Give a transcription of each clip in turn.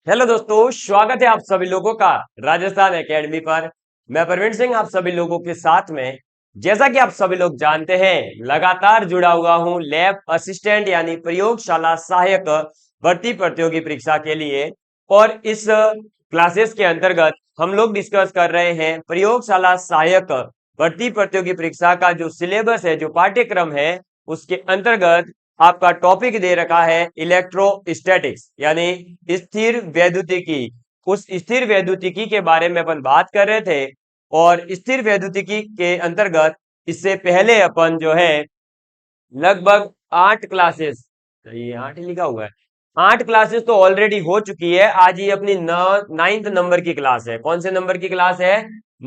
Hello दोस्तों, स्वागत है आप सभी लोगों का राजस्थान एकेडमी पर। मैं प्रवीण सिंह आप सभी लोगों के साथ में। जैसा कि आप सभी लोग जानते हैं, लगातार जुड़ा हुआ हूं लैब असिस्टेंट यानी प्रयोगशाला सहायक भर्ती प्रतियोगी परीक्षा के लिए। और इस क्लासेस के अंतर्गत हम लोग डिस्कस कर रहे हैं प्रयोगशाला सहायक भर्ती प्रतियोगी परीक्षा का जो सिलेबस है, जो पाठ्यक्रम है, उसके अंतर्गत आपका टॉपिक दे रखा है इलेक्ट्रोस्टैटिक्स यानी स्थिर वैद्युतिकी। उस स्थिर वैद्युतिकी के बारे में अपन बात कर रहे थे। और स्थिर वैद्युतिकी के अंतर्गत इससे पहले अपन जो है लगभग 8 क्लासेस, ये 8 ही लिखा हुआ है, 8 क्लासेस तो ऑलरेडी हो चुकी है। आज ये अपनी 9th नंबर की क्लास है। कौन से नंबर की क्लास है?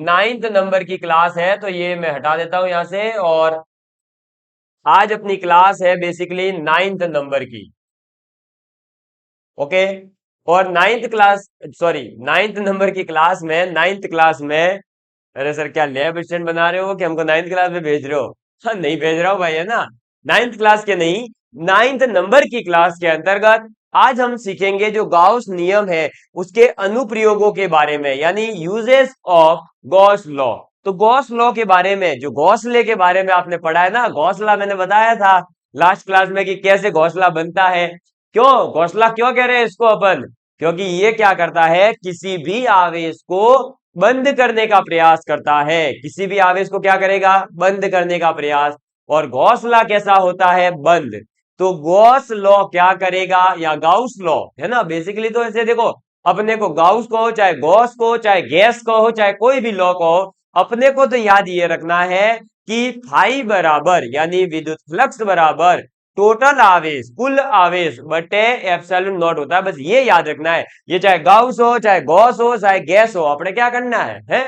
9th नंबर की क्लास है। तो ये मैं हटा देता हूं यहां से। और आज अपनी क्लास है बेसिकली 9th नंबर की। ओके। और 9th नंबर की क्लास में 9th क्लास में, अरे सर क्या लैब स्टूडेंट बना रहे हो कि हमको 9th क्लास में भेज रहे हो? हाँ, नहीं भेज रहा हूँ भाई, है ना। 9th क्लास के नहीं, 9th नंबर की क्लास के अंतर्गत आज हम सीखेंगे जो गॉस नियम है उसके अनुप्रयोगों के बारे में, यानी यूजेस ऑफ गॉस लॉ। तो गॉस लॉ के बारे में, जो घोंसले के बारे में आपने पढ़ा है ना, घोंसला मैंने बताया था लास्ट क्लास में कि कैसे घोंसला बनता है। क्यों घोंसला क्यों कह रहे हैं इसको अपन? क्योंकि ये क्या करता है, किसी भी आवेश को बंद करने का प्रयास करता है। किसी भी आवेश को क्या करेगा? बंद करने का प्रयास। और घोंसला कैसा होता है? बंद। तो गॉस लॉ क्या करेगा, या गाउस लॉ, है ना। बेसिकली तो ऐसे देखो, अपने को गाउस को, चाहे गॉस को, चाहे गैस को हो, चाहे कोई भी लॉ को, अपने को तो याद ये रखना है कि फाई बराबर यानी विद्युत फ्लक्स बराबर टोटल आवेश, कुल आवेश बटे एप्सिलॉन नॉट होता है। बस ये याद रखना है। ये चाहे गाउस हो, चाहे गॉस हो, चाहे गैस हो, अपने क्या करना है?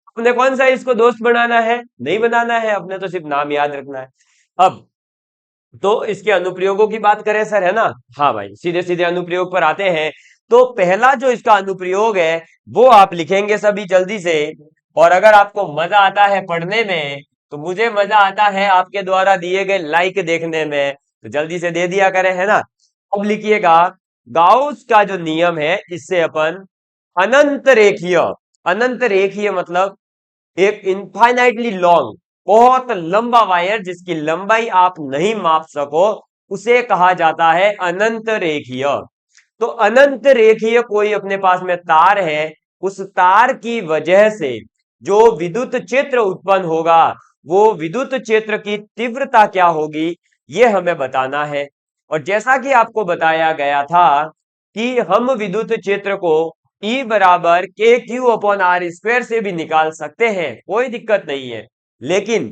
अपने कौन सा इसको दोस्त बनाना है? नहीं बनाना है, अपने तो सिर्फ नाम याद रखना है। अब तो इसके अनुप्रयोगों की बात करें सर, है ना। हाँ भाई, सीधे सीधे अनुप्रयोग पर आते हैं। तो पहला जो इसका अनुप्रयोग है वो आप लिखेंगे सभी जल्दी से। और अगर आपको मजा आता है पढ़ने में, तो मुझे मजा आता है आपके द्वारा दिए गए लाइक देखने में। तो जल्दी से दे दिया करें, है ना। अब लिखिएगा, गाउस का जो नियम है इससे अपन अनंत रेखीय, अनंत रेखीय मतलब एक इनफाइनाइटली लॉन्ग, बहुत लंबा वायर जिसकी लंबाई आप नहीं माप सको, उसे कहा जाता है अनंत रेखीय। तो अनंत रेखीय कोई अपने पास में तार है, उस तार की वजह से जो विद्युत क्षेत्र उत्पन्न होगा, वो विद्युत क्षेत्र की तीव्रता क्या होगी, ये हमें बताना है। और जैसा कि आपको बताया गया था कि हम विद्युत क्षेत्र को E बराबर के क्यू अपॉन आर स्क्वायर से भी निकाल सकते हैं, कोई दिक्कत नहीं है। लेकिन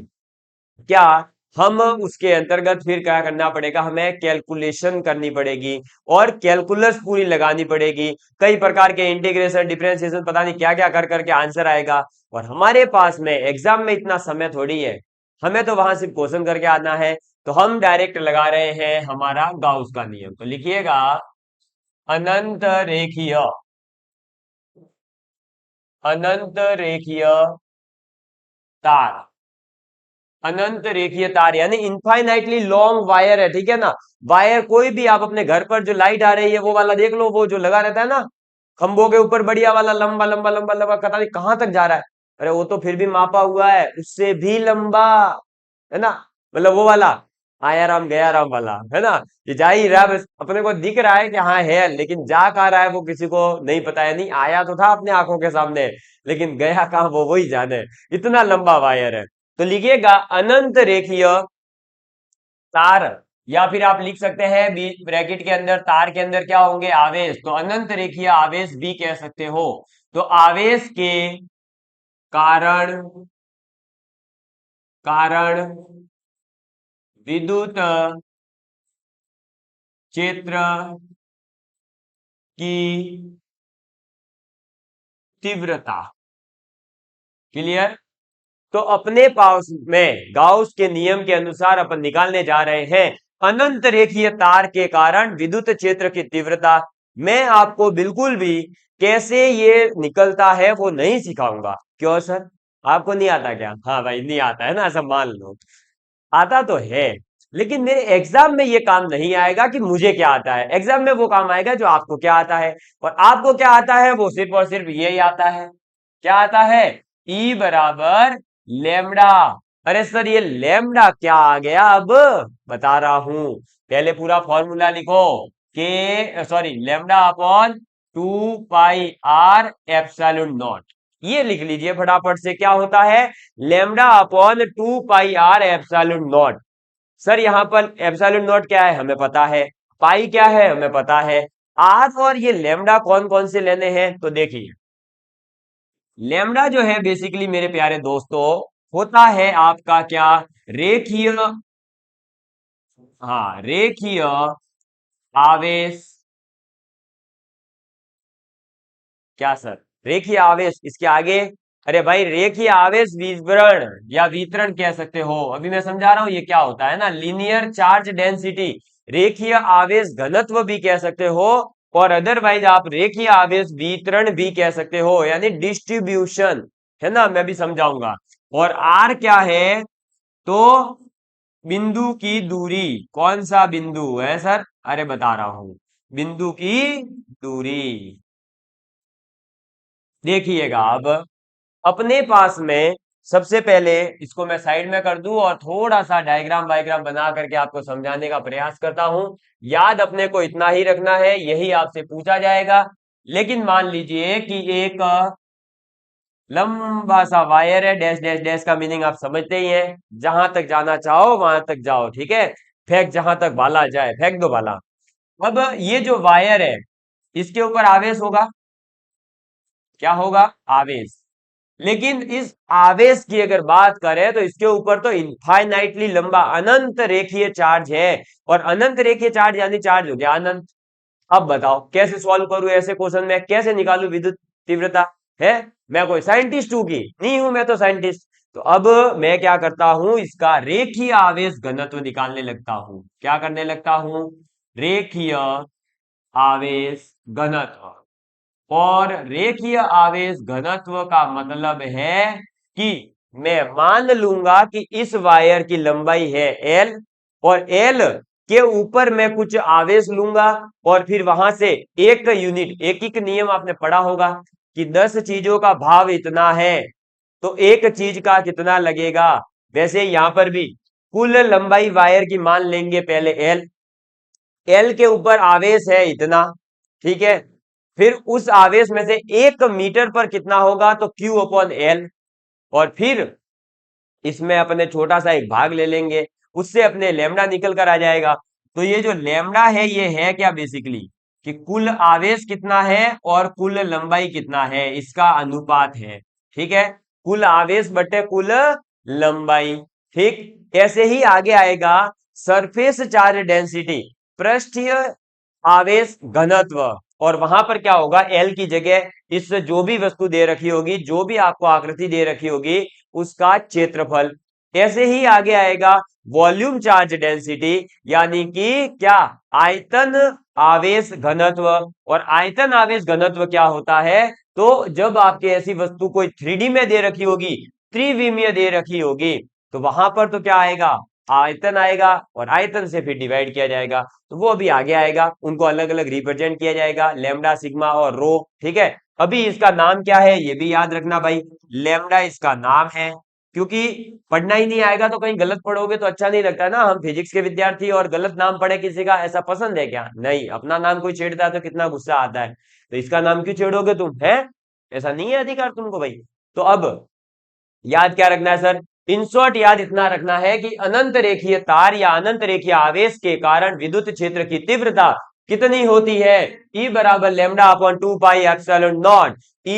क्या हम उसके अंतर्गत फिर क्या करना पड़ेगा? हमें कैलकुलेशन करनी पड़ेगी और कैलकुलस पूरी लगानी पड़ेगी। कई प्रकार के इंटीग्रेशन, डिफरेंशिएशन, पता नहीं क्या क्या कर करके आंसर आएगा। और हमारे पास में एग्जाम में इतना समय थोड़ी है, हमें तो वहां सिर्फ क्वेश्चन करके आना है। तो हम डायरेक्ट लगा रहे हैं हमारा गाउस का नियम। तो लिखिएगा, अनंत रेखीय, अनंत रेखीय तार, अनंत रेखीय तार यानी इनफाइनाइटली लॉन्ग वायर है, ठीक है ना। वायर कोई भी, आप अपने घर पर जो लाइट आ रही है वो वाला देख लो, वो जो लगा रहता है ना खंभों के ऊपर, बढ़िया वाला, लंबा लंबा लंबा लंबा, पता नहीं कहां तक जा रहा है। अरे वो तो फिर भी मापा हुआ है, उससे भी लंबा, है ना। मतलब वो वाला आया राम गया राम वाला, है ना। ये जा ही रहा है, बस अपने को दिख रहा है कि हाँ है, लेकिन जा कहाँ रहा है वो किसी को नहीं पता है। नहीं आया तो था अपने आंखों के सामने, लेकिन गया कहाँ वो वही जाने। इतना लंबा वायर है। तो लिखिएगा अनंत रेखीय तार, या फिर आप लिख सकते हैं बीच ब्रैकेट के अंदर, तार के अंदर क्या होंगे? आवेश। तो अनंत रेखीय आवेश भी कह सकते हो। तो आवेश के कारण, कारण विद्युत क्षेत्र की तीव्रता। क्लियर? तो अपने पास में गाउस के नियम के अनुसार अपन निकालने जा रहे हैं अनंत रेखीय तार के कारण विद्युत क्षेत्र की तीव्रता। मैं आपको बिल्कुल भी कैसे ये निकलता है वो नहीं सिखाऊंगा। क्यों सर, आपको नहीं आता क्या? हाँ भाई, नहीं आता है ना, ऐसा मान लो। आता तो है, लेकिन मेरे एग्जाम में ये काम नहीं आएगा कि मुझे क्या आता है। एग्जाम में वो काम आएगा जो आपको क्या आता है, और आपको क्या आता है वो सिर्फ और सिर्फ यही आता है। क्या आता है? ई बराबर लेमडा। अरे सर ये लेमडा क्या आ गया, अब बता रहा हूं। पहले पूरा फॉर्मूला लिखो, के sorry lambda upon 2 pi r epsilon not. ये लिख लीजिए फटाफट से, क्या होता है? Lambda upon 2 pi r epsilon not. Sir यहाँ पर एप्सिलॉन नॉट क्या है हमें पता है, पाई क्या है हमें पता है, आर और ये लेमडा कौन कौन से लेने हैं तो देखिए। लेमडा जो है बेसिकली मेरे प्यारे दोस्तों होता है आपका क्या, रेखीय, हाँ रेखीय आवेश। क्या सर? रेखीय आवेश, इसके आगे? अरे भाई रेखीय आवेश विवरण या वितरण कह सकते हो, अभी मैं समझा रहा हूं ये क्या होता है ना, लीनियर चार्ज डेंसिटी। रेखीय आवेश घनत्व भी कह सकते हो, और अदरवाइज आप रेखीय आवेश वितरण भी कह सकते हो, यानी डिस्ट्रीब्यूशन, है ना, मैं भी समझाऊंगा। और आर क्या है? तो बिंदु की दूरी। कौन सा बिंदु है सर? अरे बता रहा हूं, बिंदु की दूरी। देखिएगा अब अपने पास में सबसे पहले इसको मैं साइड में कर दूं और थोड़ा सा डायग्राम वायग्राम बना करके आपको समझाने का प्रयास करता हूं। याद अपने को इतना ही रखना है, यही आपसे पूछा जाएगा। लेकिन मान लीजिए कि एक लंबा सा वायर है, डैश डैश डैश का मीनिंग आप समझते ही हैं, जहां तक जाना चाहो वहां तक जाओ, ठीक है, फेंक जहां तक भाला जाए फेंक दो भाला। अब ये जो वायर है इसके ऊपर आवेश होगा, क्या होगा? आवेश। लेकिन इस आवेश की अगर बात करें तो इसके ऊपर तो इनफाइनाइटली लंबा अनंत रेखीय चार्ज है, और अनंत रेखीय चार्ज यानी चार्ज हो गया अनंत। अब बताओ कैसे सॉल्व करूं ऐसे क्वेश्चन में, कैसे निकालूं विद्युत तीव्रता? है, मैं कोई साइंटिस्ट हूं की नहीं हूं, मैं तो साइंटिस्ट। तो अब मैं क्या करता हूं, इसका रेखीय आवेश घनत्व निकालने लगता हूं। क्या करने लगता हूं? रेखीय आवेश घनत्व। और रेखीय आवेश घनत्व का मतलब है कि मैं मान लूंगा कि इस वायर की लंबाई है एल, और एल के ऊपर मैं कुछ आवेश लूंगा, और फिर वहां से एक यूनिट, एक नियम आपने पढ़ा होगा कि 10 चीजों का भाव इतना है, तो एक चीज का कितना लगेगा। वैसे यहां पर भी कुल लंबाई वायर की मान लेंगे पहले एल, एल के ऊपर आवेश है इतना, ठीक है, फिर उस आवेश में से 1 मीटर पर कितना होगा तो क्यू अपॉन एल, और फिर इसमें अपने छोटा सा एक भाग ले लेंगे, उससे अपने लेमडा निकल कर आ जाएगा। तो ये जो लेमडा है ये है क्या बेसिकली, कि कुल आवेश कितना है और कुल लंबाई कितना है इसका अनुपात है, ठीक है, कुल आवेश बटे कुल लंबाई। ठीक, ऐसे ही आगे आएगा सरफेस चार्ज डेंसिटी, पृष्ठीय आवेश घनत्व, और वहां पर क्या होगा, एल की जगह इस जो भी वस्तु दे रखी होगी, जो भी आपको आकृति दे रखी होगी उसका क्षेत्रफल। ऐसे ही आगे आएगा वॉल्यूम चार्ज डेंसिटी, यानी कि क्या, आयतन आवेश घनत्व। और आयतन आवेश घनत्व क्या होता है, तो जब आपके ऐसी वस्तु कोई 3D में दे रखी होगी, त्रिविमीय दे रखी होगी, तो वहां पर तो क्या आएगा, आयतन आएगा, और आयतन से फिर डिवाइड किया जाएगा, तो वो अभी आगे आएगा, उनको अलग अलग रिप्रेजेंट किया जाएगा, लेमडा सिग्मा और रो, ठीक है। अभी इसका नाम क्या है ये भी याद रखना भाई, लेमडा इसका नाम है, क्योंकि पढ़ना ही नहीं आएगा तो कहीं गलत पढ़ोगे तो अच्छा नहीं लगता ना, हम फिजिक्स के विद्यार्थी और गलत नाम पढ़े किसी का, ऐसा पसंद है क्या? नहीं, अपना नाम कोई छेड़ता है तो कितना गुस्सा आता है, तो इसका नाम क्यों छेड़ोगे तुम, है ऐसा नहीं है अधिकार तुमको भाई। तो अब याद क्या रखना है सर, इन शॉर्ट याद इतना रखना है कि अनंत रेखीय तार या अनंत रेखीय आवेश के कारण विद्युत क्षेत्र की तीव्रता कितनी होती है, ई बराबर lambda upon 2 pi epsilon not. E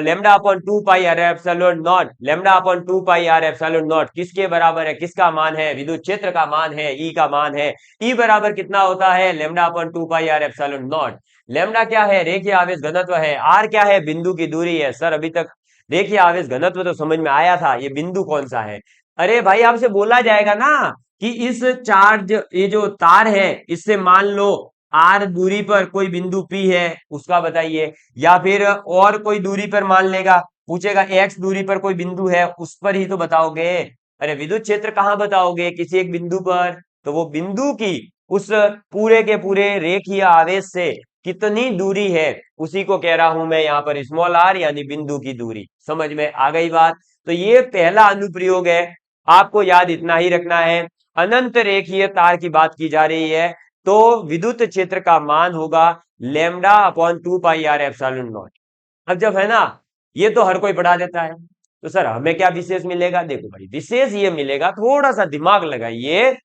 lambda upon 2 pi r epsilon not, lambda upon 2 pi r epsilon not किसके बराबर है, किसका मान है, विद्युत क्षेत्र का मान है, ई का मान है। ई बराबर कितना होता है, lambda upon 2 pi r epsilon not. Lambda क्या है, रेखीय आवेश घनत्व है, आर क्या है, बिंदु की दूरी है। सर अभी तक देखिए आवेश घनत्व तो समझ में आया था, ये बिंदु कौन सा है? अरे भाई आपसे बोला जाएगा ना कि इस चार्ज, ये जो तार है इससे मान लो आर दूरी पर कोई बिंदु पी है, उसका बताइए, या फिर और कोई दूरी पर मान लेगा, पूछेगा एक्स दूरी पर कोई बिंदु है उस पर ही तो बताओगे। अरे विद्युत क्षेत्र कहाँ बताओगे, किसी एक बिंदु पर, तो वो बिंदु की उस पूरे के पूरे रेखीय आवेश से कितनी दूरी है, उसी को कह रहा हूं मैं यहाँ पर स्मॉल आर, यानी बिंदु की दूरी। समझ में आ गई बात? तो ये पहला अनुप्रयोग है, आपको याद इतना ही रखना है। अनंत रेखीय तार की बात की जा रही है, तो विद्युत क्षेत्र का मान होगा lambda upon 2 pi r epsilon not. अब जब है ना, ये तो हर कोई पढ़ा देता है, तो सर हमें क्या विशेष मिलेगा? देखो भाई, विशेष ये मिलेगा, थोड़ा सा दिमाग लगाइए,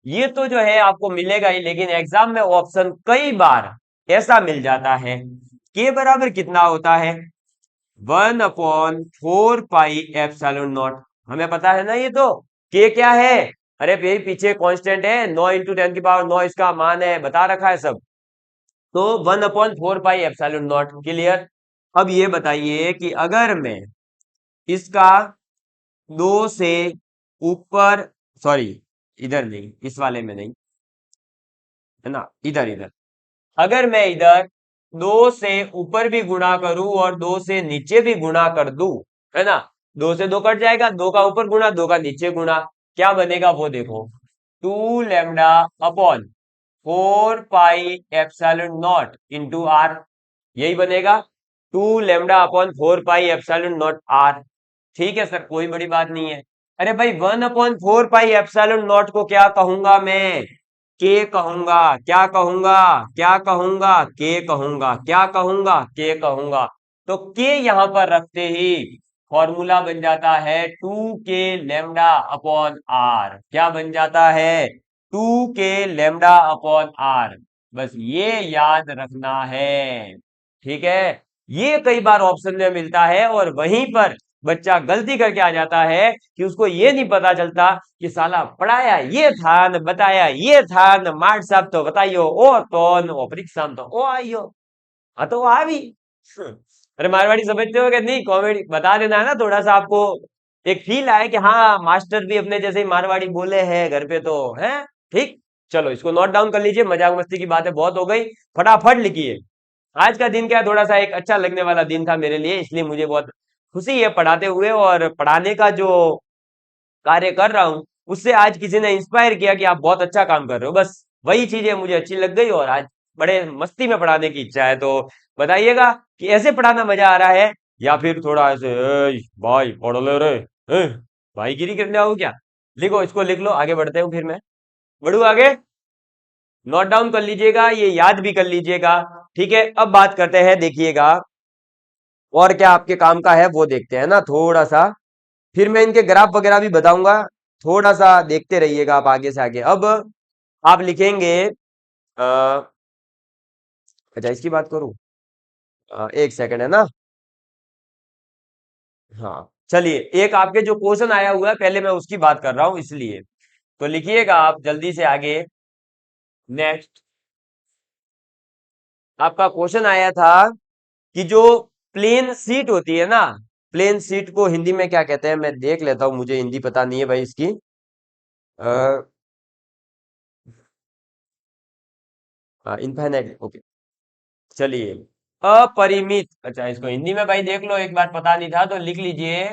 ये तो जो है आपको मिलेगा ही, लेकिन एग्जाम में ऑप्शन कई बार ऐसा मिल जाता है। के बराबर कितना होता है? 1/4 पाई एप्सिलॉन नॉट। हमें पता है ना ये तो। के क्या है? अरे भाई पीछे कांस्टेंट है, 9 × 10⁻9 इसका मान है, बता रखा है सब। तो 1/4 पाई एप्सिलॉन नॉट। क्लियर? अब ये बताइए कि अगर मैं इसका 2 से ऊपर, सॉरी इधर नहीं, इस वाले में नहीं, है ना, इधर इधर, अगर मैं इधर 2 से ऊपर भी गुणा करूं और 2 से नीचे भी गुणा कर दूं, है ना, 2 से 2 कट जाएगा, 2 का ऊपर गुणा, 2 का नीचे गुणा, क्या बनेगा वो देखो, 2 lambda upon 4 pi epsilon naught into r, यही बनेगा, 2 lambda upon 4 pi epsilon naught r. ठीक है सर, कोई बड़ी बात नहीं है। अरे भाई 1/4 पाई एप्सिलॉन नॉट को क्या कहूंगा मैं? के कहूंगा। क्या कहूंगा? क्या कहूंगा? के कहूंगा। क्या कहूंगा? के कहूंगा। तो के यहां पर रखते ही फॉर्मूला बन जाता है 2 k लैम्डा अपॉन आर। क्या बन जाता है? 2 k लैम्डा अपॉन आर। बस ये याद रखना है। ठीक है? ये कई बार ऑप्शन में मिलता है और वहीं पर बच्चा गलती करके आ जाता है कि उसको ये नहीं पता चलता कि साला पढ़ाया ये था न बताया ये था न, मार्ट साहब तो बताइयो ओ तो न, ओ परीक्षा में तो ओ आइयो। हाँ तो आ भी। अरे मारवाड़ी समझते हो कि नहीं? कॉमेडी बता देना है ना, थोड़ा सा आपको एक फील आए कि हाँ मास्टर भी अपने जैसे ही मारवाड़ी बोले हैं घर पे तो है। ठीक, चलो इसको नोट डाउन कर लीजिए, मजाक मस्ती की बातें बहुत हो गई, फटाफट लिखिए। आज का दिन क्या, थोड़ा सा एक अच्छा लगने वाला दिन था मेरे लिए, इसलिए मुझे बहुत खुशी है पढ़ाते हुए, और पढ़ाने का जो कार्य कर रहा हूं उससे आज किसी ने इंस्पायर किया कि आप बहुत अच्छा काम कर रहे हो, बस वही चीजें मुझे अच्छी लग गई और आज बड़े मस्ती में पढ़ाने की इच्छा है। तो बताइएगा कि ऐसे पढ़ाना मजा आ रहा है या फिर थोड़ा ऐसे भाई पढ़ ले रे, "ए, भाईगिरी करने आओ क्या"? लिखो, इसको लिख लो, आगे बढ़ते हूँ, फिर मैं बढ़ू आगे। नोट डाउन कर लीजिएगा, ये याद भी कर लीजिएगा। ठीक है, अब बात करते हैं, देखिएगा और क्या आपके काम का है वो देखते हैं ना थोड़ा सा, फिर मैं इनके ग्राफ वगैरह भी बताऊंगा, थोड़ा सा देखते रहिएगा आप आगे से आगे। अब आप लिखेंगे अच्छा इसकी बात करूं, एक सेकंड है ना। हाँ चलिए, एक आपके जो क्वेश्चन आया हुआ है पहले मैं उसकी बात कर रहा हूं इसलिए, तो लिखिएगा आप जल्दी से आगे। नेक्स्ट आपका क्वेश्चन आया था कि जो प्लेन सीट होती है ना, प्लेन सीट को हिंदी में क्या कहते हैं, मैं देख लेता हूं, मुझे हिंदी पता नहीं है भाई इसकी। Infinite, okay. चलिए, अपरिमित, अच्छा इसको हिंदी में भाई देख लो एक बार, पता नहीं था तो लिख लीजिए,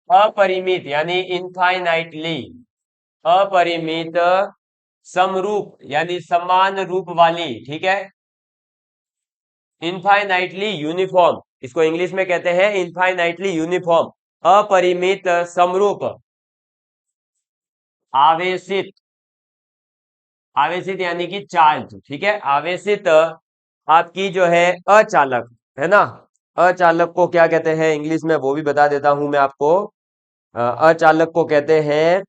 अपरिमित यानी इनफाइनाइटली, अपरिमित समरूप यानी समान रूप वाली, ठीक है, इनफाइनाइटली यूनिफॉर्म, इसको इंग्लिश में कहते हैं इनफाइनाइटली यूनिफॉर्म, अपरिमित समरूप आवेशित, आवेशित यानी कि चार्ज, ठीक है, आवेशित आपकी जो है अचालक, है ना, अचालक को क्या कहते हैं इंग्लिश में वो भी बता देता हूं मैं आपको। अचालक को कहते हैं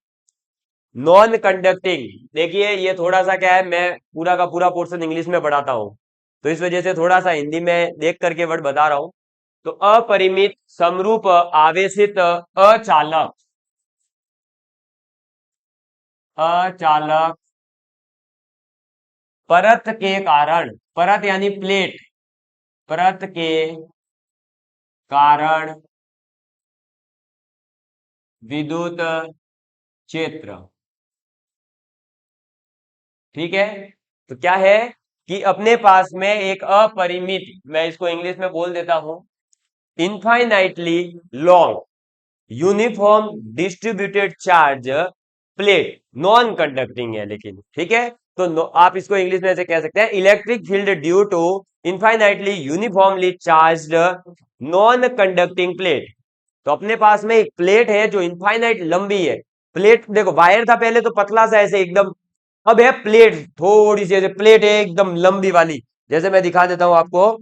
नॉन कंडक्टिंग। देखिए ये थोड़ा सा क्या है, मैं पूरा का पूरा पोर्शन इंग्लिश में पढ़ाता हूं, तो इस वजह से थोड़ा सा हिंदी में देख करके वर्ड बता रहा हूं। तो अपरिमित समरूप आवेशित अचालक, अचालक परत के कारण, परत यानी प्लेट, परत के कारण विद्युत क्षेत्र, ठीक है। तो क्या है कि अपने पास में एक अपरिमित, मैं इसको इंग्लिश में बोल देता हूं, infinitely long uniform distributed charge plate non conducting है लेकिन, ठीक है। तो आप इसको इंग्लिश में ऐसे कह सकते हैं, electric field due to infinitely uniformly charged non conducting plate. तो अपने पास में एक प्लेट है जो इनफाइनाइट लंबी है। प्लेट देखो, वायर था पहले तो पतला सा ऐसे एकदम, अब है प्लेट थोड़ी सी ऐसे, प्लेट है एकदम लंबी वाली। जैसे मैं दिखा देता हूं आपको,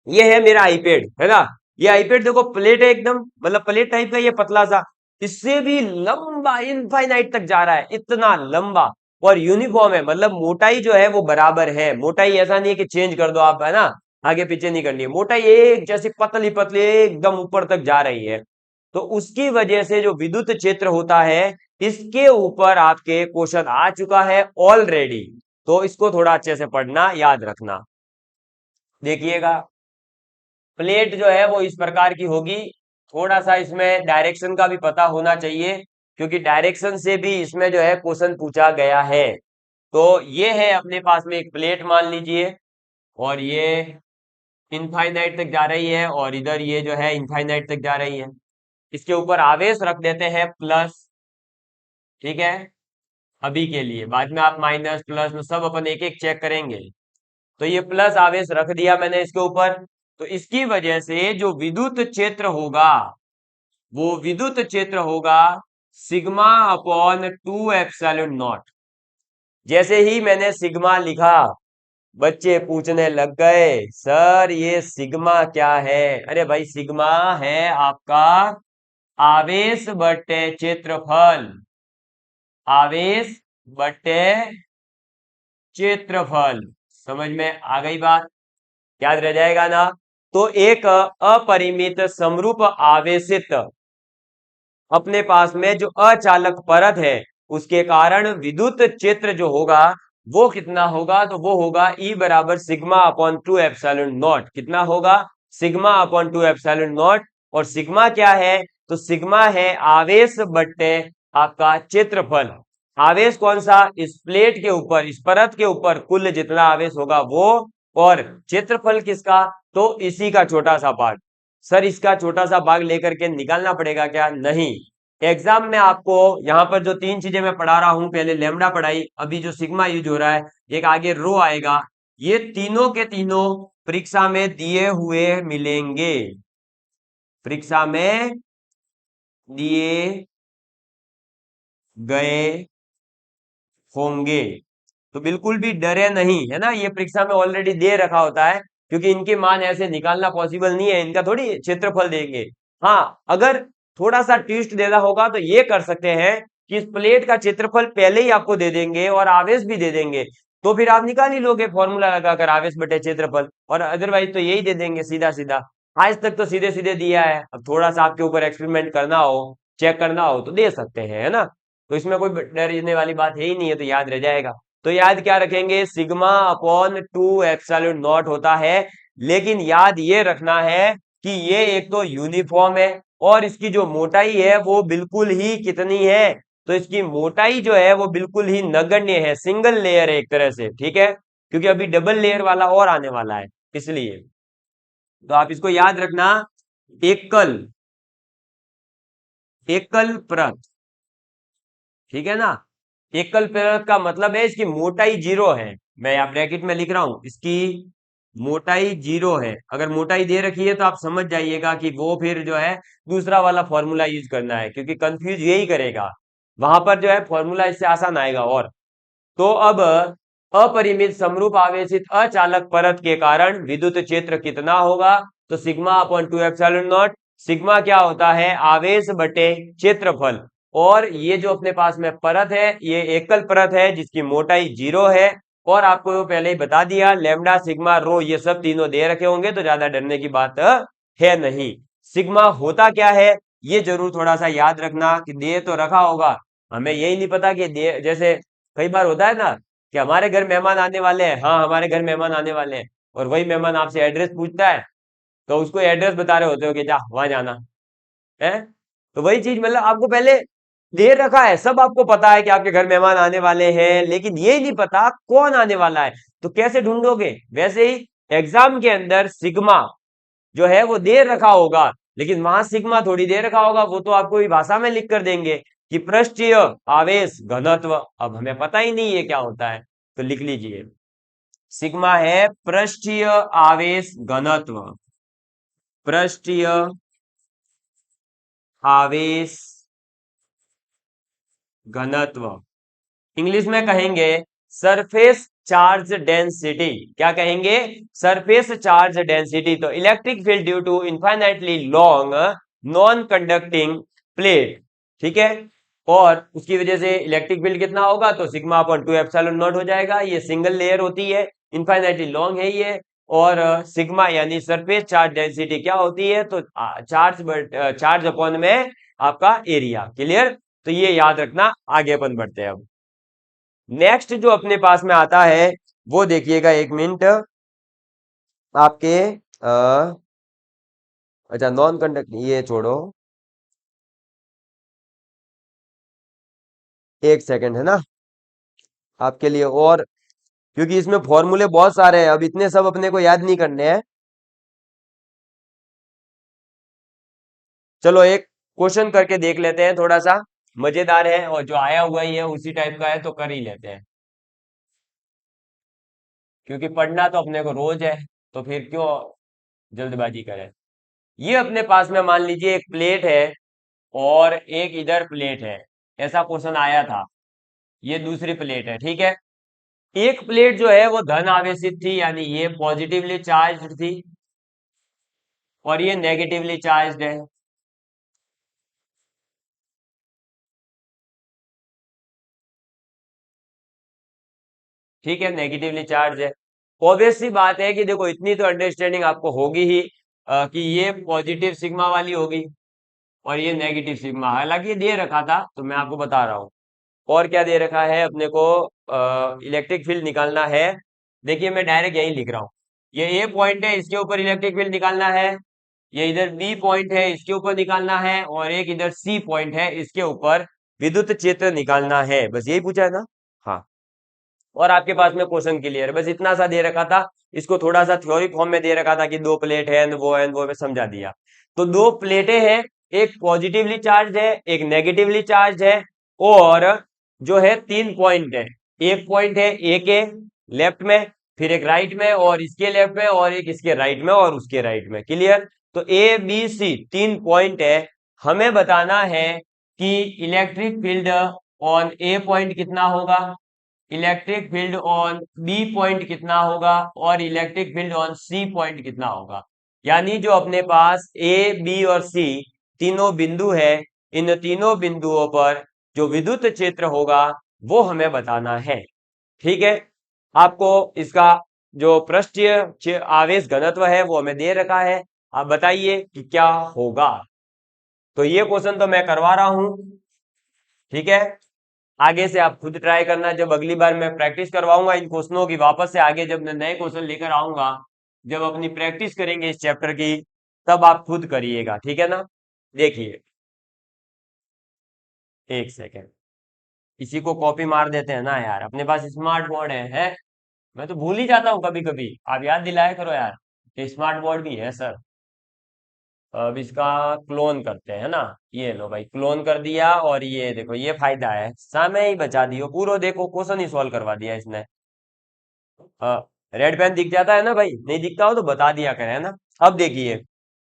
ये है मेरा आईपैड, है ना। ये आईपैड देखो प्लेट है एकदम, मतलब प्लेट टाइप का, ये पतला सा, इससे भी लंबा इनफाइनाइट तक जा रहा है, इतना लंबा। और यूनिफॉर्म है, मतलब मोटाई जो है वो बराबर है। मोटाई ऐसा नहीं है कि चेंज कर दो आप, है ना, आगे पीछे नहीं करनी है। मोटाई एक जैसी पतली पतली एकदम ऊपर तक जा रही है। तो उसकी वजह से जो विद्युत क्षेत्र होता है, इसके ऊपर आपके क्वेश्चन आ चुका है ऑलरेडी। तो इसको थोड़ा अच्छे से पढ़ना, याद रखना। देखिएगा, प्लेट जो है वो इस प्रकार की होगी। थोड़ा सा इसमें डायरेक्शन का भी पता होना चाहिए, क्योंकि डायरेक्शन से भी इसमें जो है क्वेश्चन पूछा गया है। तो ये है अपने पास में एक प्लेट मान लीजिए, और ये इनफाइनाइट तक जा रही है, और इधर ये जो है इनफाइनाइट तक जा रही है। इसके ऊपर आवेश रख देते हैं प्लस, ठीक है, अभी के लिए। बाद में आप माइनस प्लस में सब अपन एक एक चेक करेंगे। तो ये प्लस आवेश रख दिया मैंने इसके ऊपर। तो इसकी वजह से जो विद्युत क्षेत्र होगा, वो विद्युत क्षेत्र होगा सिग्मा अपॉन 2 एप्सिलॉन नॉट। जैसे ही मैंने सिग्मा लिखा, बच्चे पूछने लग गए, सर ये सिग्मा क्या है। अरे भाई, सिग्मा है आपका आवेश बटे क्षेत्रफल, आवेश बटे क्षेत्रफल। समझ में आ गई बात, याद रह जाएगा ना। तो एक अपरिमित समरूप आवेशित अपने पास में जो अचालक परत है, उसके कारण विद्युत क्षेत्र जो होगा वो कितना होगा, तो वो होगा E बराबर सिग्मा अपॉन 2 एप्सिलॉन नॉट। कितना होगा, सिग्मा अपॉन 2 एप्सिलॉन नॉट। और सिग्मा क्या है, तो सिग्मा है आवेश बट्टे आपका क्षेत्रफल। आवेश कौन सा, इस प्लेट के ऊपर, इस परत के ऊपर कुल जितना आवेश होगा वो, और क्षेत्रफल किसका, तो इसी का छोटा सा पार्ट। सर इसका छोटा सा भाग लेकर के निकालना पड़ेगा क्या, नहीं। एग्जाम में आपको यहाँ पर जो तीन चीजें मैं पढ़ा रहा हूं, पहले लेमडा पढ़ाई, अभी जो सिग्मा यूज हो रहा है, एक आगे रो आएगा, ये तीनों के तीनों परीक्षा में दिए हुए मिलेंगे, परीक्षा में दिए गए होंगे। तो बिल्कुल भी डरे नहीं, है ना। ये परीक्षा में ऑलरेडी दे रखा होता है, क्योंकि इनके मान ऐसे निकालना पॉसिबल नहीं है, इनका थोड़ी क्षेत्रफल देंगे। हाँ, अगर थोड़ा सा ट्विस्ट देना होगा तो ये कर सकते हैं कि इस प्लेट का क्षेत्रफल पहले ही आपको दे देंगे और आवेश भी दे देंगे, तो फिर आप निकाल ही लोगे फॉर्मूला लगाकर, आवेश बटे क्षेत्रफल। और अदरवाइज तो यही दे देंगे सीधा सीधा। आज तक तो सीधे सीधे दिया है, अब थोड़ा सा आपके ऊपर एक्सपेरिमेंट करना हो, चेक करना हो तो दे सकते हैं, है ना। तो इसमें कोई डरने वाली बात है ही नहीं है, तो याद रह जाएगा। तो याद क्या रखेंगे, सिग्मा अपॉन 2 एप्सिलॉन नॉट होता है। लेकिन याद ये रखना है कि ये एक तो यूनिफॉर्म है, और इसकी जो मोटाई है वो बिल्कुल ही कितनी है, तो इसकी मोटाई जो है वो बिल्कुल ही नगण्य है, सिंगल लेयर है एक तरह से, ठीक है। क्योंकि अभी डबल लेयर वाला और आने वाला है, इसलिए। तो आप इसको याद रखना, एकल, एकल परत, ठीक है ना। एकल परत का मतलब है इसकी मोटाई 0 है। मैं यहाँ ब्रैकेट में लिख रहा हूं, इसकी मोटाई 0 है। अगर मोटाई दे रखी है तो आप समझ जाइएगा कि वो फिर जो है दूसरा वाला फॉर्मूला यूज करना है, क्योंकि कंफ्यूज यही करेगा। वहां पर जो है फॉर्मूला इससे आसान आएगा। और तो अब अपरिमित समरूप आवेशित अचालक परत के कारण विद्युत क्षेत्र कितना होगा, तो sigma upon 2 epsilon not. Sigma क्या होता है, आवेश बटे क्षेत्रफल। और ये जो अपने पास में परत है, ये एकल परत है जिसकी मोटाई 0 है। और आपको पहले ही बता दिया, लेमडा सिग्मा रो ये सब तीनों दे रखे होंगे, तो ज्यादा डरने की बात है नहीं। सिग्मा होता क्या है, ये जरूर थोड़ा सा याद रखना कि दे तो रखा होगा, हमें यही नहीं पता कि दे, जैसे कई बार होता है ना कि हमारे घर मेहमान आने वाले हैं, हाँ हमारे घर मेहमान आने वाले हैं, और वही मेहमान आपसे एड्रेस पूछता है, तो उसको एड्रेस बता रहे होते हो कि जा वहां जाना है। तो वही चीज, मतलब आपको पहले दे रखा है, सब आपको पता है कि आपके घर मेहमान आने वाले हैं, लेकिन ये नहीं पता कौन आने वाला है, तो कैसे ढूंढोगे। वैसे ही एग्जाम के अंदर सिग्मा जो है वो दे रखा होगा, लेकिन वहां सिग्मा थोड़ी दे रखा होगा, वो तो आपको भाषा में लिख कर देंगे। कि पृष्ठीय आवेश घनत्व, अब हमें पता ही नहीं है क्या होता है, तो लिख लीजिए सिग्मा है पृष्ठीय आवेश घनत्व, पृष्ठीय आवेश घनत्व, इंग्लिश में कहेंगे सरफेस चार्ज डेंसिटी। क्या कहेंगे? Surface charge density. तो electric field due to infinitely long non conducting plate, ठीक है, और उसकी वजह से इलेक्ट्रिक फील्ड कितना होगा? तो सिग्मा अपॉन 2 एप्सिलॉन नॉट हो जाएगा। ये सिंगल लेयर होती है, इनफाइनाइटली लॉन्ग है ये, और सिग्मा यानी सरफेस चार्ज डेंसिटी क्या होती है? तो चार्ज अपॉन में आपका एरिया। क्लियर? तो ये याद रखना। आगे अपन बढ़ते हैं। अब नेक्स्ट जो अपने पास में आता है वो देखिएगा, एक मिनट, आपके अच्छा नॉन कंडक्ट ये छोड़ो, एक सेकंड है ना आपके लिए, और क्योंकि इसमें फॉर्मूले बहुत सारे हैं, अब इतने सब अपने को याद नहीं करने हैं। चलो एक क्वेश्चन करके देख लेते हैं, थोड़ा सा मजेदार है और जो आया हुआ ही है उसी टाइप का है, तो कर ही लेते हैं, क्योंकि पढ़ना तो अपने को रोज है, तो फिर क्यों जल्दबाजी करें। ये अपने पास में मान लीजिए एक प्लेट है और एक इधर प्लेट है, ऐसा क्वेश्चन आया था। ये दूसरी प्लेट है, ठीक है। एक प्लेट जो है वो धन आवेशित थी, यानी ये पॉजिटिवली चार्ज थी, और ये नेगेटिवली चार्ज है। ठीक है, नेगेटिवली चार्ज है। ऑब्वियस सी बात है कि देखो इतनी तो अंडरस्टैंडिंग आपको होगी ही, कि ये पॉजिटिव सिग्मा वाली होगी और ये नेगेटिव सिग्मा। हालांकि ये दे रखा था तो मैं आपको बता रहा हूँ। और क्या दे रखा है अपने को? इलेक्ट्रिक फील्ड निकालना है। देखिए मैं डायरेक्ट यही लिख रहा हूँ, ये ए पॉइंट है, इसके ऊपर इलेक्ट्रिक फील्ड निकालना है। ये इधर बी पॉइंट है, इसके ऊपर निकालना है, और एक इधर सी पॉइंट है, इसके ऊपर विद्युत क्षेत्र निकालना है। बस यही पूछा है ना? हाँ। और आपके पास में क्वेश्चन क्लियर है, बस इतना सा दे रखा था। इसको थोड़ा सा थ्योरी फॉर्म में दे रखा था कि दो प्लेट है and वो मैं समझा दिया। तो दो प्लेटें हैं, एक पॉजिटिवली चार्ज है, एक नेगेटिवली चार्ज है, और जो है तीन पॉइंट है। एक पॉइंट है ए के लेफ्ट में, फिर एक राइट में, और इसके लेफ्ट में, और एक इसके राइट में, और उसके राइट में। क्लियर? तो ए बी सी तीन पॉइंट है। हमें बताना है कि electric field on A point कितना होगा, electric field on B point कितना होगा, और electric field on C point कितना होगा। यानी जो अपने पास ए बी और सी तीनों बिंदु है, इन तीनों बिंदुओं पर जो विद्युत क्षेत्र होगा वो हमें बताना है। ठीक है, आपको इसका जो पृष्ठीय आवेश घनत्व है वो हमें दे रखा है। आप बताइए कि क्या होगा। तो ये क्वेश्चन तो मैं करवा रहा हूं, ठीक है। आगे से आप खुद ट्राई करना, जब अगली बार मैं प्रैक्टिस करवाऊंगा इन क्वेश्चनों की, वापस से आगे जब मैं नए क्वेश्चन लेकर आऊंगा, जब अपनी प्रैक्टिस करेंगे इस चैप्टर की, तब आप खुद करिएगा, ठीक है ना। देखिए एक सेकेंड, इसी को कॉपी मार देते हैं ना यार, अपने पास स्मार्ट बोर्ड है? मैं तो भूल ही जाता हूँ कभी कभी, आप याद दिलाया करो यार कि स्मार्ट बोर्ड भी है सर। अब इसका क्लोन करते हैं ना। ये लो भाई, क्लोन कर दिया, और ये देखो ये फायदा है, समय ही बचा दियो पूरा, देखो क्वेश्चन ही सॉल्व करवा दिया इसने। हाँ, रेड पेन दिख जाता है ना भाई, नहीं दिखता हो तो बता दिया करें, है ना। अब देखिए,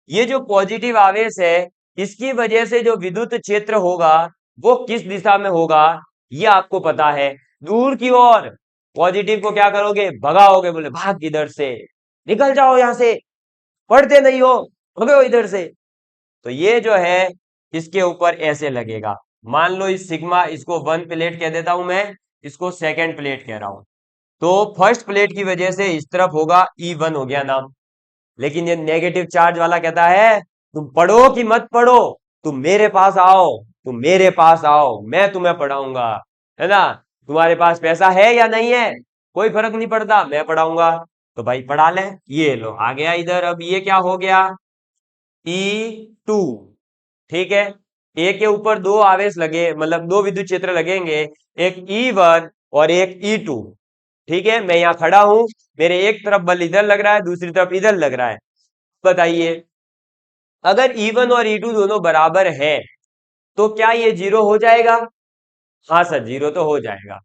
ये जो पॉजिटिव आवेश है, इसकी वजह से जो विद्युत क्षेत्र होगा वो किस दिशा में होगा, ये आपको पता है, दूर की ओर। पॉजिटिव को क्या करोगे? भगाओगे, बोले भाग इधर से, निकल जाओ यहां से, पढ़ते नहीं हो, भगो इधर से। तो ये जो है इसके ऊपर ऐसे लगेगा। मान लो इस सिग्मा, इसको वन प्लेट कह देता हूं मैं, इसको सेकेंड प्लेट कह रहा हूं। तो फर्स्ट प्लेट की वजह से इस तरफ होगा E1 हो गया नाम। लेकिन ये नेगेटिव चार्ज वाला कहता है तुम पढ़ो कि मत पढ़ो, तुम मेरे पास आओ, तुम मेरे पास आओ, मैं तुम्हें पढ़ाऊंगा, है ना। तुम्हारे पास पैसा है या नहीं है, कोई फर्क नहीं पड़ता, मैं पढ़ाऊंगा। तो भाई पढ़ा ले। ये लो आ गया इधर। अब ये क्या हो गया? E2, ठीक है। ए के ऊपर दो आवेश लगे, मतलब दो विद्युत क्षेत्र लगेंगे, एक E1 और एक E2। ठीक है, मैं यहां खड़ा हूं, मेरे एक तरफ बल इधर लग रहा है, दूसरी तरफ इधर लग रहा है। बताइए, अगर E1 और E2 दोनों बराबर है, तो क्या ये 0 हो जाएगा? हाँ सर 0 तो हो जाएगा,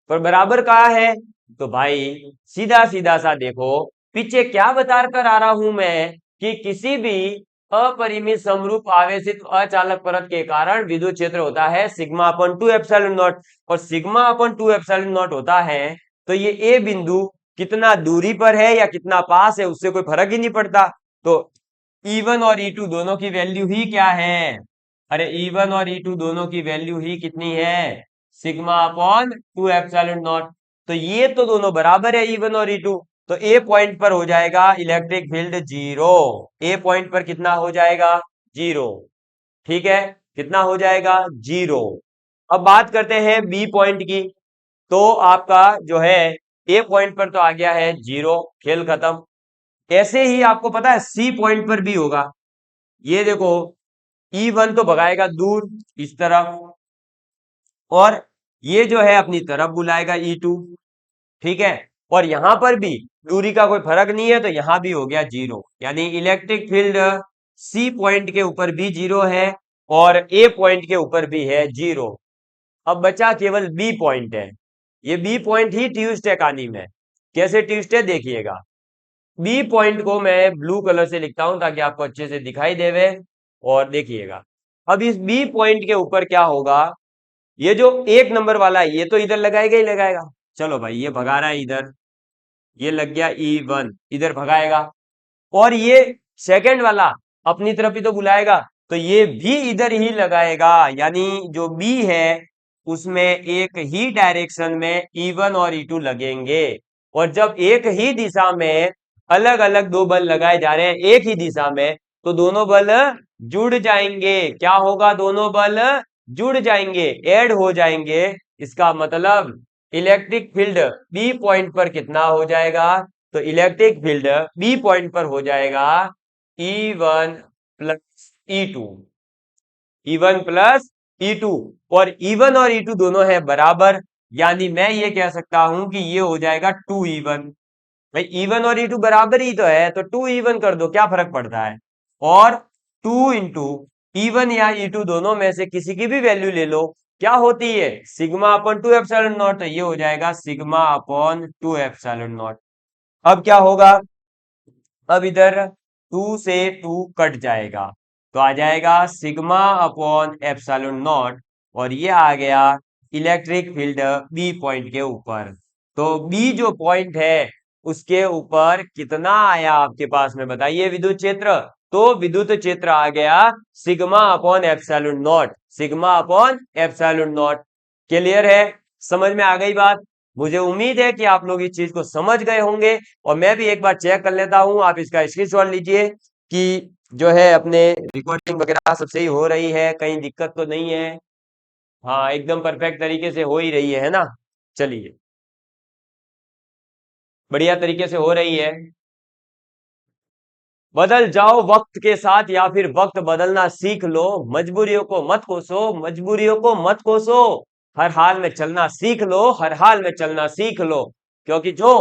पर बराबर कहाँ है? तो भाई सीधा सीधा सा देखो, पीछे क्या बता कर आ रहा हूं मैं कि किसी भी अपरिमित समरूप आवेशित अचालक परत के कारण विद्युत क्षेत्र होता है सिग्मा अपन 2 एप्सिलॉन नॉट, और सिग्मा अपन 2 एप्सिलॉन नॉट होता है तो ये ए बिंदु कितना दूरी पर है या कितना पास है उससे कोई फर्क ही नहीं पड़ता। तो E1 और E2 दोनों की वैल्यू ही क्या है? अरे E1 और E2 दोनों की वैल्यू ही कितनी है? Sigma upon 2 epsilon not. तो ये तो दोनों बराबर है E1 और E2, तो ए पॉइंट पर हो जाएगा इलेक्ट्रिक फील्ड 0। ए पॉइंट पर कितना हो जाएगा? 0। ठीक है, कितना हो जाएगा? 0। अब बात करते हैं बी पॉइंट की। तो आपका जो है ए पॉइंट पर तो आ गया है 0, खेल खत्म। ऐसे ही आपको पता है सी पॉइंट पर भी होगा। ये देखो E1 तो भगाएगा दूर इस तरफ, और ये जो है अपनी तरफ बुलाएगा E2। ठीक है, और यहां पर भी दूरी का कोई फर्क नहीं है तो यहां भी हो गया 0, यानी इलेक्ट्रिक फील्ड सी पॉइंट के ऊपर भी 0 है और ए पॉइंट के ऊपर भी है 0। अब बचा केवल बी पॉइंट है। ये बी पॉइंट ही ट्यूस्डे कहानी में। कैसे ट्यूस्डे देखिएगा, बी पॉइंट को मैं ब्लू कलर से लिखता हूं ताकि आपको अच्छे से दिखाई देवे, और देखिएगा अब इस बी पॉइंट के ऊपर क्या होगा। ये जो एक नंबर वाला है ये तो इधर लगाएगा ही लगाएगा। चलो भाई ये भगा रहा है इधर, ये लग गया E1, इधर भगाएगा। और ये सेकंड वाला अपनी तरफ ही तो बुलाएगा, तो ये भी इधर ही लगाएगा, यानी जो बी है उसमें एक ही डायरेक्शन में E1 और E2 लगेंगे। और जब एक ही दिशा में अलग अलग दो बल लगाए जा रहे हैं एक ही दिशा में, तो दोनों बल जुड़ जाएंगे। क्या होगा? दोनों बल जुड़ जाएंगे, ऐड हो जाएंगे। इसका मतलब इलेक्ट्रिक फील्ड बी पॉइंट पर कितना हो जाएगा? तो इलेक्ट्रिक फील्ड बी पॉइंट पर हो जाएगा E1 plus E2, E1 plus E2। और E1 और E2 दोनों है बराबर, यानी मैं ये कह सकता हूं कि ये हो जाएगा 2E1। भाई E1 और E2 बराबर ही तो है, तो 2E1 कर दो, क्या फर्क पड़ता है। और 2 इंटू E1 या E2 दोनों में से किसी की भी वैल्यू ले लो, क्या होती है? सिग्मा अपॉन 2 एप्सिलॉन नॉट, तो ये हो जाएगा सिग्मा अपॉन 2 एप्सिलॉन नॉट। अब क्या होगा? अब इधर 2 से 2 कट जाएगा, तो आ जाएगा सिग्मा अपॉन एप्सिलॉन नॉट, और ये आ गया इलेक्ट्रिक फील्ड बी पॉइंट के ऊपर। तो बी जो पॉइंट है उसके ऊपर कितना आया आपके पास में, बताइए विद्युत क्षेत्र। तो विद्युत क्षेत्र आ गया sigma upon epsilon not, sigma upon epsilon not. Clear है? समझ में आ गई बात? मुझे उम्मीद है कि आप लोग इस चीज को समझ गए होंगे। और मैं भी एक बार चेक कर लेता हूं, आप इसका स्क्रीनशॉट लीजिए कि जो है अपने रिकॉर्डिंग वगैरह सब सही हो रही है, कहीं दिक्कत तो नहीं है। हाँ एकदम परफेक्ट तरीके से हो ही रही है ना? चलिए, बढ़िया तरीके से हो रही है। बदल जाओ वक्त के साथ या फिर वक्त बदलना सीख लो, मजबूरियों को मत कोसो, मजबूरियों को मत कोसो, हर हाल में चलना सीख लो, हर हाल में चलना सीख लो। क्योंकि जो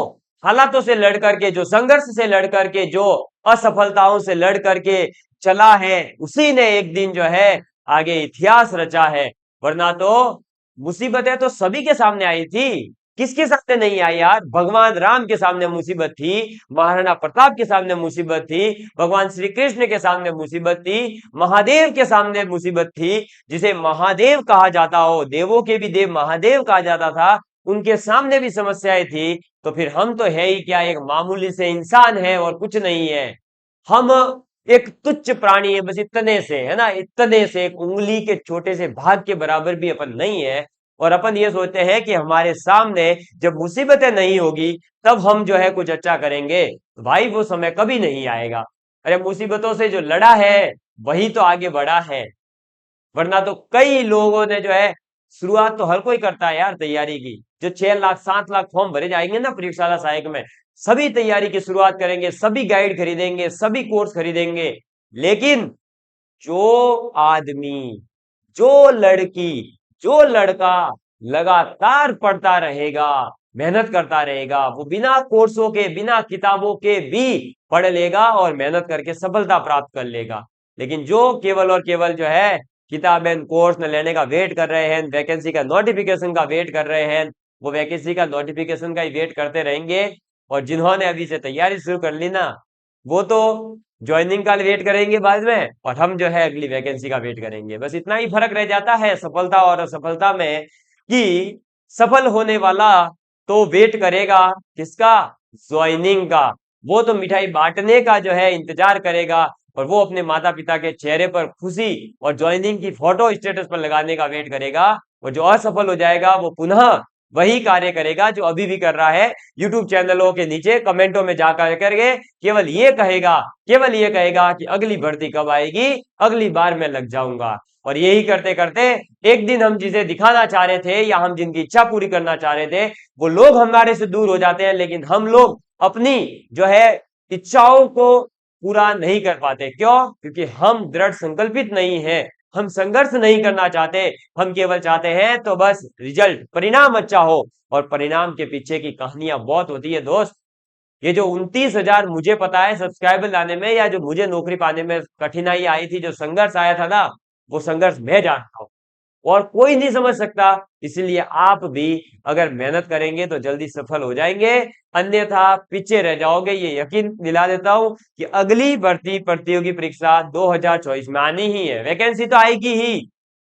हालातों से लड़ करके, जो संघर्ष से लड़ करके, जो असफलताओं से लड़ करके चला है, उसी ने एक दिन जो है आगे इतिहास रचा है। वरना तो मुसीबतें तो सभी के सामने आई थी, किसके सामने नहीं आई यार? भगवान राम के सामने मुसीबत थी, महाराणा प्रताप के सामने मुसीबत थी, भगवान श्री कृष्ण के सामने मुसीबत थी, महादेव के सामने मुसीबत थी। जिसे महादेव कहा जाता हो, देवों के भी देव महादेव कहा जाता था, उनके सामने भी समस्याएं थी। तो फिर हम तो है ही क्या, एक मामूली से इंसान है और कुछ नहीं है। हम एक तुच्छ प्राणी है, बस इतने से है ना, इतने से एक उंगली के छोटे से भाग के बराबर भी अपन नहीं है। और अपन ये सोचते हैं कि हमारे सामने जब मुसीबतें नहीं होगी तब हम जो है कुछ अच्छा करेंगे। तो भाई वो समय कभी नहीं आएगा। अरे मुसीबतों से जो लड़ा है वही तो आगे बढ़ा है। वरना तो कई लोगों ने जो है, शुरुआत तो हर कोई करता है यार तैयारी की। जो 6 लाख 7 लाख फॉर्म भरे जाएंगे ना प्रयोगशाला सहायक में, सभी तैयारी की शुरुआत करेंगे, सभी गाइड खरीदेंगे, सभी कोर्स खरीदेंगे। लेकिन जो आदमी, जो लड़की, जो लड़का लगातार पढ़ता रहेगा, मेहनत करता रहेगा, वो बिना कोर्सों के, बिना किताबों के भी पढ़ लेगा और मेहनत करके सफलता प्राप्त कर लेगा। लेकिन जो केवल और केवल जो है किताबें कोर्स न लेने का वेट कर रहे हैं, वैकेंसी का नोटिफिकेशन का वेट कर रहे हैं, वो वैकेंसी का नोटिफिकेशन का ही वेट करते रहेंगे। और जिन्होंने अभी से तैयारी शुरू कर ली ना, वो तो ज्वाइनिंग का वेट करेंगे बाद में, और हम जो है अगली वैकेंसी का वेट करेंगे। बस इतना ही फर्क रह जाता है सफलता और असफलता में, कि सफल होने वाला तो वेट करेगा किसका? ज्वाइनिंग का। वो तो मिठाई बांटने का जो है इंतजार करेगा, और वो अपने माता पिता के चेहरे पर खुशी और ज्वाइनिंग की फोटो स्टेटस पर लगाने का वेट करेगा। और जो असफल हो जाएगा वो पुनः वही कार्य करेगा जो अभी भी कर रहा है, यूट्यूब चैनलों के नीचे कमेंटों में जाकर करके केवल ये कहेगा कि अगली भर्ती कब आएगी, अगली बार मैं लग जाऊंगा। और यही करते करते एक दिन हम जिसे दिखाना चाह रहे थे या हम जिनकी इच्छा पूरी करना चाह रहे थे, वो लोग हमारे से दूर हो जाते हैं, लेकिन हम लोग अपनी जो है इच्छाओं को पूरा नहीं कर पाते। क्यों? क्योंकि हम दृढ़ संकल्पित नहीं हैं, हम संघर्ष नहीं करना चाहते। हम केवल चाहते हैं तो बस रिजल्ट, परिणाम अच्छा हो। और परिणाम के पीछे की कहानियां बहुत होती है दोस्त। ये जो 29,000 मुझे पता है सब्सक्राइबर लाने में, या जो मुझे नौकरी पाने में कठिनाई आई थी, जो संघर्ष आया था ना, वो संघर्ष मैं जानता हूं और कोई नहीं समझ सकता। इसलिए आप भी अगर मेहनत करेंगे तो जल्दी सफल हो जाएंगे, अन्यथा पीछे रह जाओगे। ये यकीन दिला देता हूं कि अगली भर्ती प्रतियोगी परीक्षा 2024 में आनी ही है, वैकेंसी तो आएगी ही।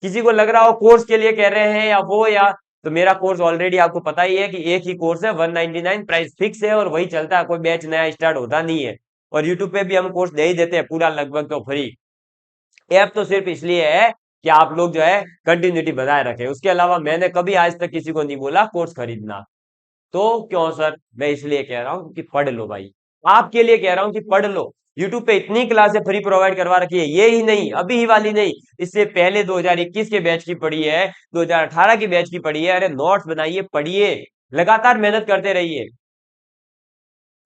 किसी को लग रहा हो कोर्स के लिए कह रहे हैं या वो, या तो मेरा कोर्स ऑलरेडी आपको पता ही है कि एक ही कोर्स है, 199 प्राइस फिक्स है, और वही चलता है, कोई बैच नया स्टार्ट होता नहीं है। और यूट्यूब पे भी हम कोर्स दे ही देते हैं पूरा लगभग तो फ्री। ऐप तो सिर्फ इसलिए है कि आप लोग जो है कंटिन्यूटी बनाए रखें, उसके अलावा मैंने कभी आज तक किसी को नहीं बोला कोर्स खरीदना। तो क्यों सर? मैं इसलिए कह रहा हूं कि पढ़ लो भाई, आपके लिए कह रहा हूं कि पढ़ लो। यूट्यूब पे इतनी क्लासें फ्री प्रोवाइड करवा रखी है, ये ही नहीं, अभी ही वाली नहीं, इससे पहले 2021 के बैच की पढ़ी है, 2018 की बैच की पढ़ी है। अरे नोट्स बनाइए, पढ़िए, लगातार मेहनत करते रहिए।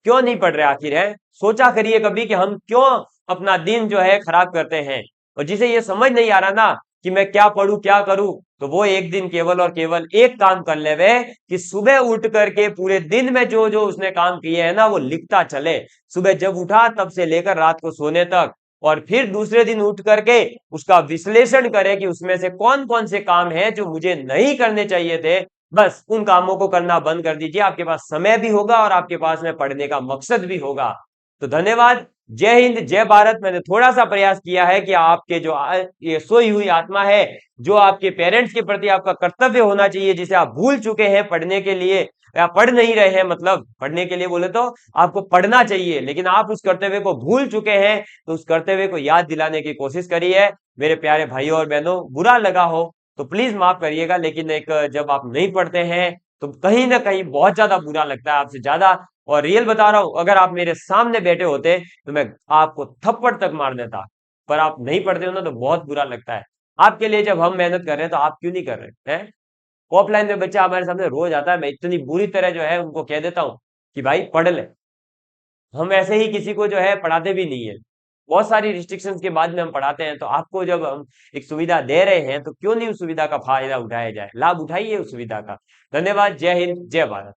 क्यों नहीं पढ़ रहे आखिर? है सोचा करिए कभी कि हम क्यों अपना दिन जो है खराब करते हैं। और जिसे ये समझ नहीं आ रहा ना कि मैं क्या पढ़ूं क्या करूं, तो वो एक दिन केवल और केवल एक काम कर ले वे, कि सुबह उठ करके पूरे दिन में जो जो उसने काम किए हैं ना, वो लिखता चले। सुबह जब उठा तब से लेकर रात को सोने तक, और फिर दूसरे दिन उठ करके उसका विश्लेषण करे कि उसमें से कौन कौन से काम हैं जो मुझे नहीं करने चाहिए थे। बस उन कामों को करना बंद कर दीजिए, आपके पास समय भी होगा और आपके पास में पढ़ने का मकसद भी होगा। तो धन्यवाद। जय हिंद, जय भारत। मैंने थोड़ा सा प्रयास किया है कि आपके जो ये सोई हुई आत्मा है, जो आपके पेरेंट्स के प्रति आपका कर्तव्य होना चाहिए, जिसे आप भूल चुके हैं पढ़ने के लिए, या पढ़ नहीं रहे हैं, मतलब पढ़ने के लिए बोले तो आपको पढ़ना चाहिए, लेकिन आप उस कर्तव्य को भूल चुके हैं, तो उस कर्तव्य को याद दिलाने की कोशिश करिए। मेरे प्यारे भाइयों और बहनों, बुरा लगा हो तो प्लीज माफ करिएगा, लेकिन एक जब आप नहीं पढ़ते हैं तो कहीं ना कहीं बहुत ज्यादा बुरा लगता है, आपसे ज्यादा। और रियल बता रहा हूं, अगर आप मेरे सामने बैठे होते तो मैं आपको थप्पड़ तक मार देता। पर आप नहीं पढ़ते हो ना, तो बहुत बुरा लगता है। आपके लिए जब हम मेहनत कर रहे हैं तो आप क्यों नहीं कर रहे हैं? ऑफलाइन में बच्चा हमारे सामने रोज आता है, मैं इतनी बुरी तरह जो है उनको कह देता हूँ कि भाई पढ़ ले। हम ऐसे ही किसी को जो है पढ़ाते भी नहीं है, बहुत सारी रिस्ट्रिक्शंस के बाद में हम पढ़ाते हैं। तो आपको जब हम एक सुविधा दे रहे हैं तो क्यों नहीं उस सुविधा का फायदा उठाया जाए? लाभ उठाइए उस सुविधा का। धन्यवाद। जय हिंद, जय भारत।